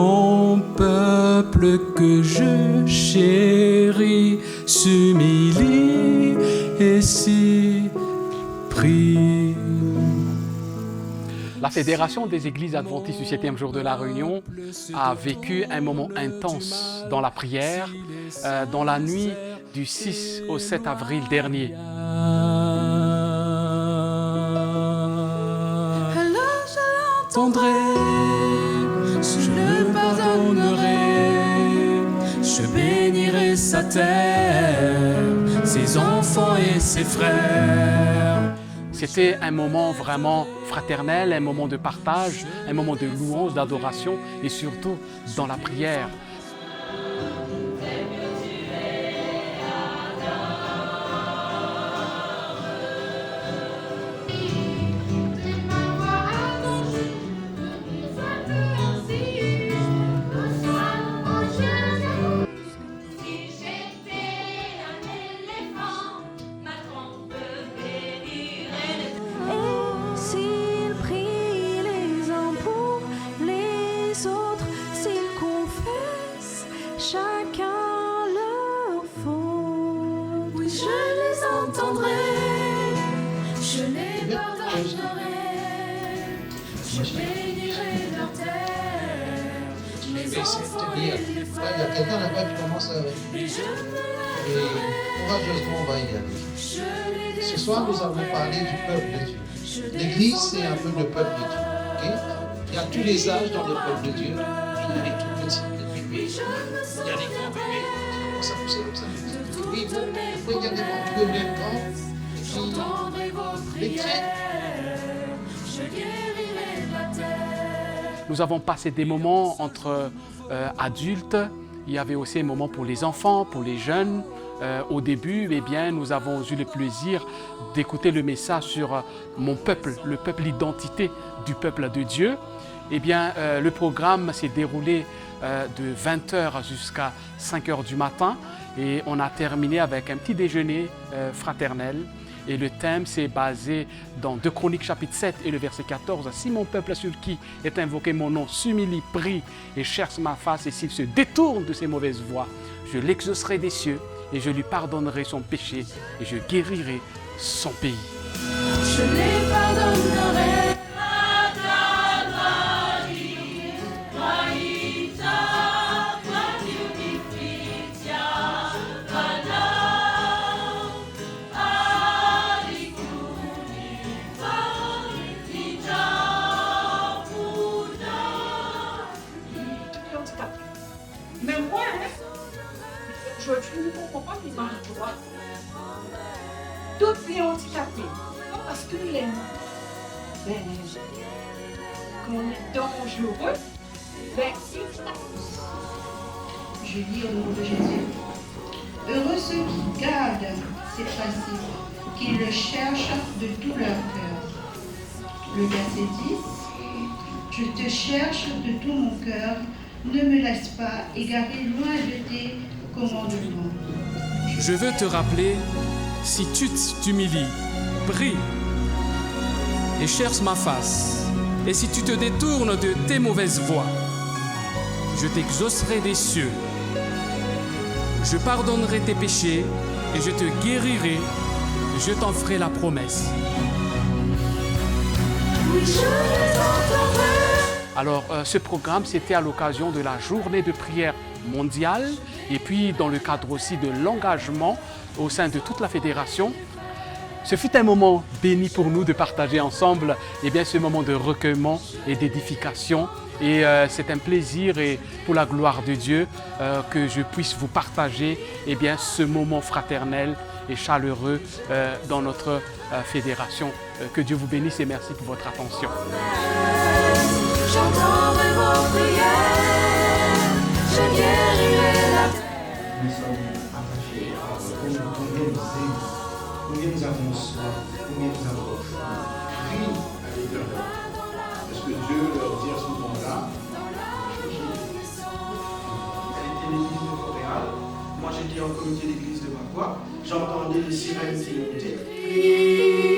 mon peuple que je chéris s'humilie et s'y prie. La Fédération des Églises Adventistes du 7e jour de la Réunion a vécu un moment intense dans la prière, dans la nuit du 6 au 7 avril dernier. Alors je l'entendrai, je le pardonnerai, je bénirai sa terre, ses enfants et ses frères. C'était un moment vraiment fraternel, un moment de partage, un moment de louange, d'adoration et surtout dans la prière. Chacun leur faute. Oui, je les entendrai, je les pardonnerai, je bénirai leur terre. Mes enfants et les frères. Il y a quelqu'un là-bas qui commence avec. Et courageusement, on va y aller. Ce soir, nous allons parler du peuple de Dieu. L'Église, c'est un peu le peuple de Dieu. Okay? Il y a tous les âges dans le peuple de Dieu. Il y a les tout petits, les bébés. Il y a les grands bébés. Ça pousse comme ça. Oui, il faut y aller dans tous les temps. Et puis, les petits. Nous avons passé des moments entre adultes. Il y avait aussi un moment pour les enfants, pour les jeunes. Au début, eh bien, nous avons eu le plaisir d'écouter le message sur mon peuple, le peuple, l'identité du peuple de Dieu. Eh bien, le programme s'est déroulé de 20h jusqu'à 5h du matin et on a terminé avec un petit déjeuner fraternel. Et le thème s'est basé dans 2 Chroniques chapitre 7 et le verset 14. « Si mon peuple sur qui est invoqué mon nom s'humilie, prie et cherche ma face et s'il se détourne de ses mauvaises voies, je l'exaucerai des cieux et je lui pardonnerai son péché et je guérirai son pays. » Je les pardonnerai. Mais moi, je ne comprends pas les endroits. Toutes les handicapés, pas parce que les qu'on est dangereux, mais Je dis au nom de Jésus, heureux ceux qui gardent ces principes, qui le cherchent de tout leur cœur. Le verset 10, je te cherche de tout mon cœur, ne me laisse pas égarer loin de tes commandements. Je veux te rappeler, si tu t'humilies, prie et cherche ma face, et si tu te détournes de tes mauvaises voies, je t'exaucerai des cieux, je pardonnerai tes péchés et je te guérirai, je t'en ferai la promesse. Oui, je les entendrai. Alors, ce programme, c'était à l'occasion de la journée de prière mondiale et puis dans le cadre aussi de l'engagement au sein de toute la fédération. Ce fut un moment béni pour nous de partager ensemble ce moment de recueillement et d'édification. Et c'est un plaisir et pour la gloire de Dieu que je puisse vous partager ce moment fraternel et chaleureux dans notre fédération. Que Dieu vous bénisse et merci pour votre attention. J'entendrai vos prières, je guérirai la terre. Nous sommes attachés à combien nous aimons, combien nous avons soif, combien nous avons faim. Prie à l'Éternel. Est-ce que Dieu leur dit à ce moment-là, elle était l'église de Montréal, moi j'étais en comité d'église de Magua, j'entendais les sirènes qui montaient.